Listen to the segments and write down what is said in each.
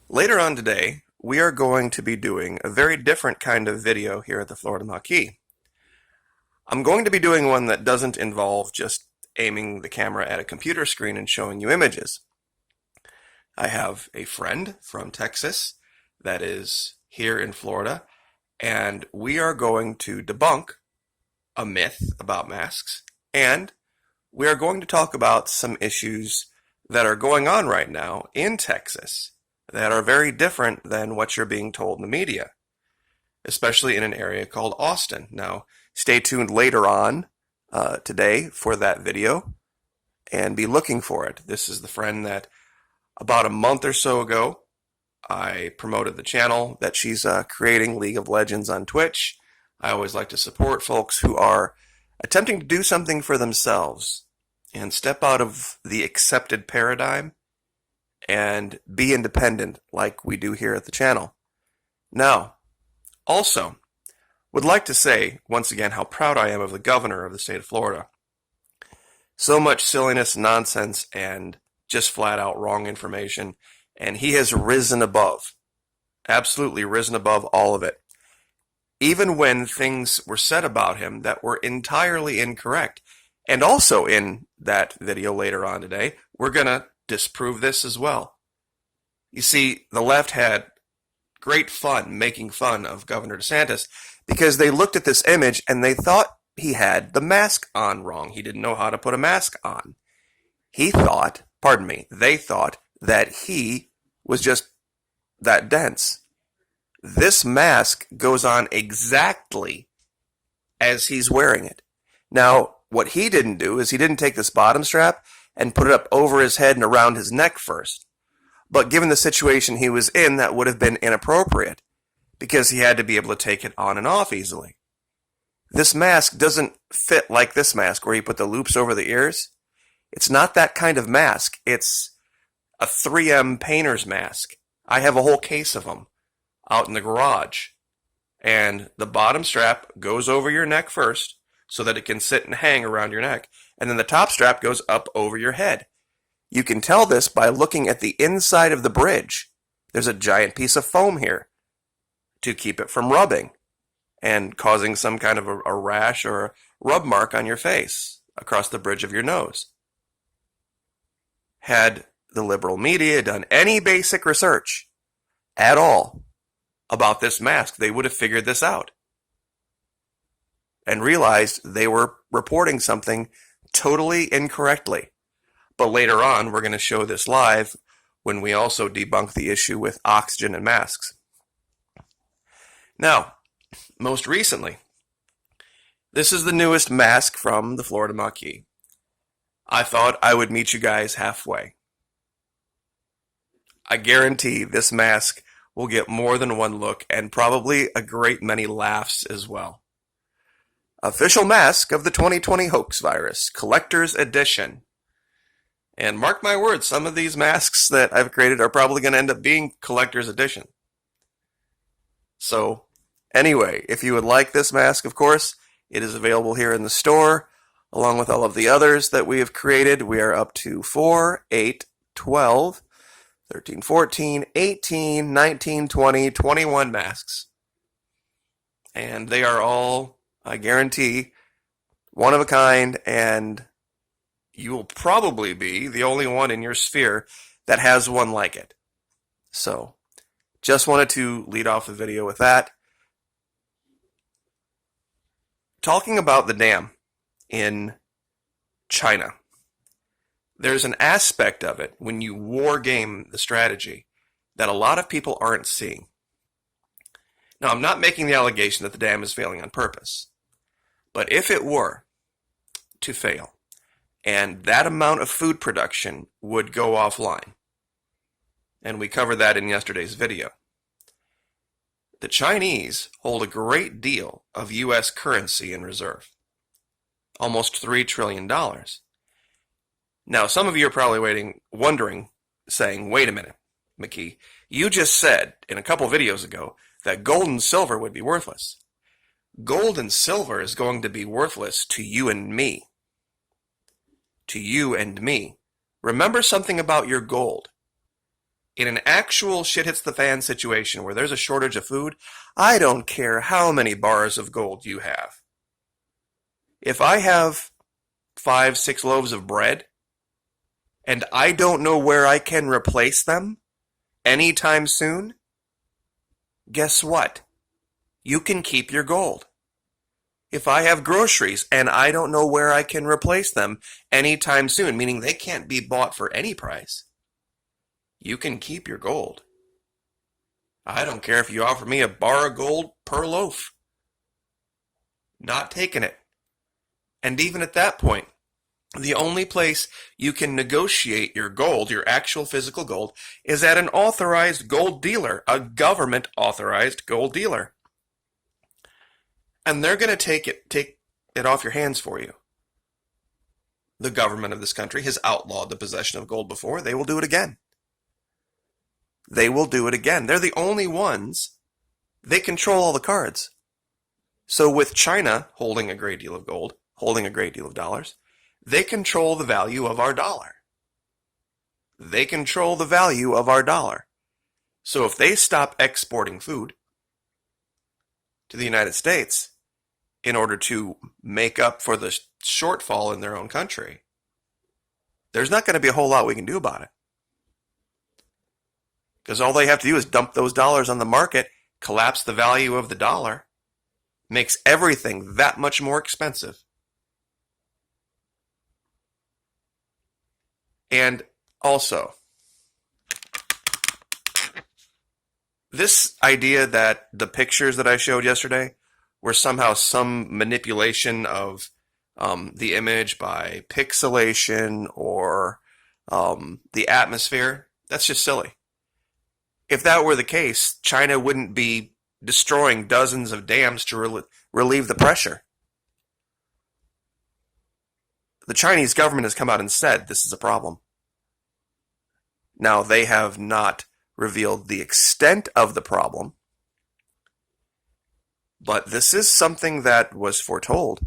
Later on today, we are going to be doing a very different kind of video here at the Florida Maquis. I'm going to be doing one that doesn't involve just aiming the camera at a computer screen and showing you images. I have a friend from Texas that is here in Florida, and we are going to debunk a myth about masks, and we are going to talk about some issues that are going on right now in Texas that are very different than what you're being told in the media, especially in an area called Austin. Now, stay tuned later on today for that video and be looking for it. This is the friend that about a month or so ago, I promoted the channel that she's creating, League of Legends on Twitch. I always like to support folks who are attempting to do something for themselves and step out of the accepted paradigm and be independent like we do here at the channel. Now, also, would like to say once again how proud I am of the governor of the state of Florida. So much silliness, nonsense, and just flat out wrong information, and he has risen above, absolutely risen above all of it. Even when things were said about him that were entirely incorrect. And also in that video later on today, we're going to disprove this as well. You see, the left had great fun making fun of Governor DeSantis because they looked at this image and they thought he had the mask on wrong. He didn't know how to put a mask on. They thought that he was just that dense. This mask goes on exactly as he's wearing it. Now, what he didn't do is he didn't take this bottom strap and put it up over his head and around his neck first. But given the situation he was in, that would have been inappropriate because he had to be able to take it on and off easily. This mask doesn't fit like this mask where you put the loops over the ears. It's not that kind of mask. It's a 3M painter's mask. I have a whole case of them out in the garage. And the bottom strap goes over your neck first so that it can sit and hang around your neck. And then the top strap goes up over your head. You can tell this by looking at the inside of the bridge. There's a giant piece of foam here to keep it from rubbing and causing some kind of a rash or a rub mark on your face across the bridge of your nose. Had the liberal media done any basic research at all about this mask, they would have figured this out and realized they were reporting something totally incorrectly. But later on, we're going to show this live when we also debunk the issue with oxygen and masks. Now, most recently, this is the newest mask from the Florida Maquis. I thought I would meet you guys halfway. I guarantee this mask will get more than one look and probably a great many laughs as well. Official mask of the 2020 hoax virus, collector's edition. And mark my words, some of these masks that I've created are probably going to end up being collector's edition. So, anyway, if you would like this mask, of course, it is available here in the store, along with all of the others that we have created. We are up to 4, 8, 12, 13, 14, 18, 19, 20, 21 masks. And they are all, I guarantee, one of a kind, and you will probably be the only one in your sphere that has one like it. So, just wanted to lead off the video with that. Talking about the dam in China. There's an aspect of it when you war game the strategy that a lot of people aren't seeing. Now, I'm not making the allegation that the dam is failing on purpose, but if it were to fail, and that amount of food production would go offline, and we covered that in yesterday's video, the Chinese hold a great deal of U.S. currency in reserve, almost $3 trillion. Now, some of you are probably wondering, saying, wait a minute, McKee, you just said in a couple videos ago that gold and silver would be worthless. Gold and silver is going to be worthless to you and me. To you and me. Remember something about your gold. In an actual shit hits the fan situation where there's a shortage of food, I don't care how many bars of gold you have. If I have 5, 6 loaves of bread and I don't know where I can replace them anytime soon, guess what? You can keep your gold. If I have groceries and I don't know where I can replace them anytime soon, meaning they can't be bought for any price, you can keep your gold. I don't care if you offer me a bar of gold per loaf. Not taking it. And even at that point, the only place you can negotiate your gold, your actual physical gold, is at an authorized gold dealer, a government authorized gold dealer. And they're going to take it off your hands for you. The government of this country has outlawed the possession of gold before. They will do it again. They will do it again. They're the only ones. They control all the cards. So with China holding a great deal of gold, holding a great deal of dollars, they control the value of our dollar. They control the value of our dollar. So if they stop exporting food to the United States in order to make up for the shortfall in their own country, there's not going to be a whole lot we can do about it. Because all they have to do is dump those dollars on the market, collapse the value of the dollar, makes everything that much more expensive. And also, this idea that the pictures that I showed yesterday were somehow some manipulation of the image by pixelation or the atmosphere, that's just silly. If that were the case, China wouldn't be destroying dozens of dams to relieve the pressure. The Chinese government has come out and said this is a problem. Now, they have not revealed the extent of the problem, but this is something that was foretold.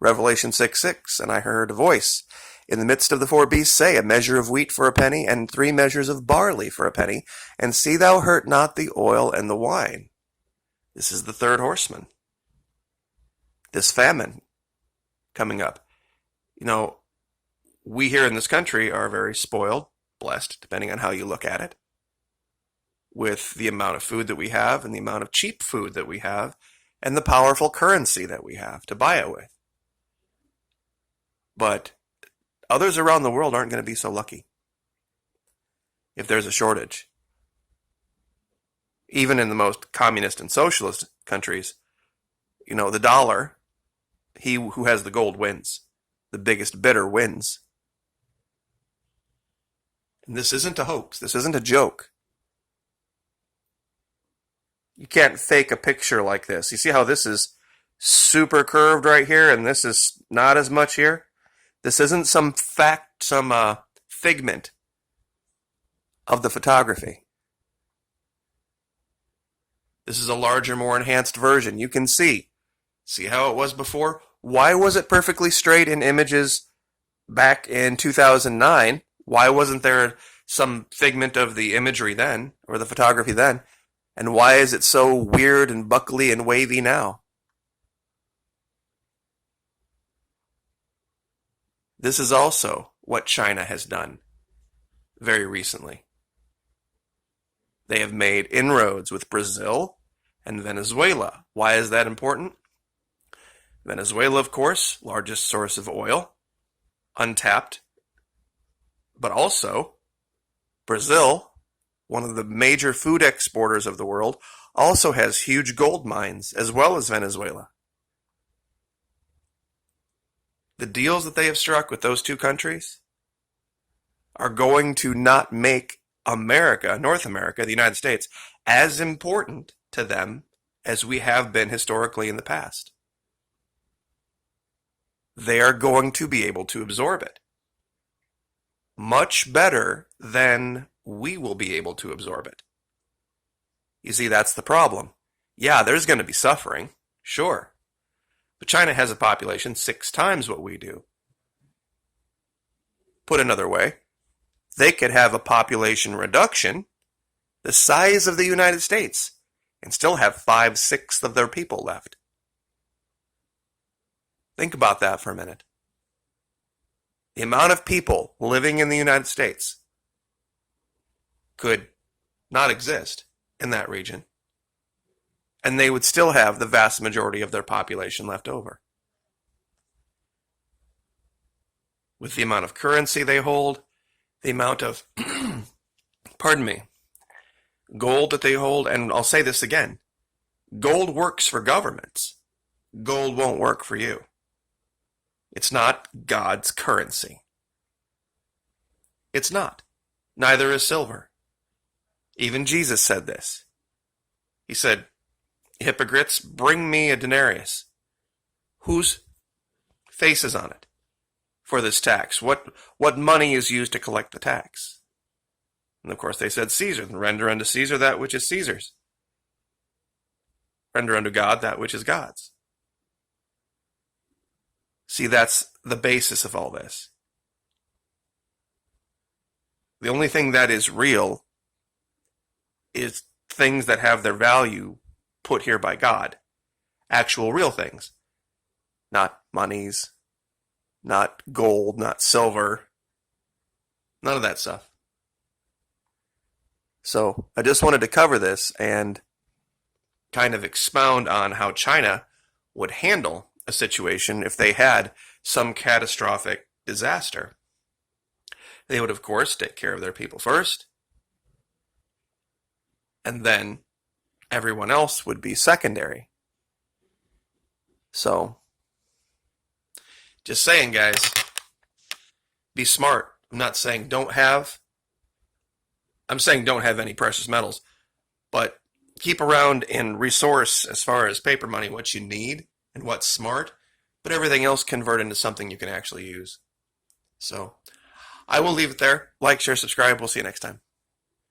Revelation 6:6, and I heard a voice in the midst of the 4 beasts say, a measure of wheat for a penny, and 3 measures of barley for a penny, and see thou hurt not the oil and the wine. This is the third horseman. This famine coming up. You know, we here in this country are very spoiled, blessed, depending on how you look at it, with the amount of food that we have and the amount of cheap food that we have and the powerful currency that we have to buy it with. But others around the world aren't going to be so lucky if there's a shortage. Even in the most communist and socialist countries, you know, the dollar, he who has the gold wins. The biggest bidder wins. And this isn't a hoax. This isn't a joke. You can't fake a picture like this. You see how this is super curved right here and this is not as much here? This isn't some figment of the photography. This is a larger, more enhanced version. You can see. See how it was before? Why was it perfectly straight in images back in 2009? Why wasn't there some figment of the imagery then, or the photography then? And why is it so weird and buckly and wavy now? This is also what China has done very recently. They have made inroads with Brazil and Venezuela. Why is that important? Venezuela, of course, largest source of oil, untapped. But also, Brazil, one of the major food exporters of the world, also has huge gold mines, as well as Venezuela. The deals that they have struck with those two countries are going to not make America, North America, the United States, as important to them as we have been historically in the past. They are going to be able to absorb it much better than we will be able to absorb it. You see, that's the problem. Yeah, there's going to be suffering, sure. But China has a population 6 times what we do. Put another way, they could have a population reduction the size of the United States and still have 5/6 of their people left. Think about that for a minute. The amount of people living in the United States could not exist in that region, and they would still have the vast majority of their population left over. With the amount of currency they hold, the amount of, pardon me, gold that they hold, and I'll say this again, gold works for governments. Gold won't work for you. It's not God's currency. It's not. Neither is silver. Even Jesus said this. He said, hypocrites, bring me a denarius. Whose face is on it for this tax? What money is used to collect the tax? And of course they said Caesar. Render unto Caesar that which is Caesar's. Render unto God that which is God's. See, that's the basis of all this. The only thing that is real is things that have their value put here by God. Actual real things. Not monies, not gold, not silver. None of that stuff. So I just wanted to cover this and kind of expound on how China would handle a situation if they had some catastrophic disaster. They would, of course, take care of their people first, and then everyone else would be secondary. So, just saying, guys, be smart. I'm not saying don't have, I'm saying don't have any precious metals, but keep around and resource as far as paper money what you need and what's smart, but everything else convert into something you can actually use. So, I will leave it there. Like, share, subscribe. We'll see you next time.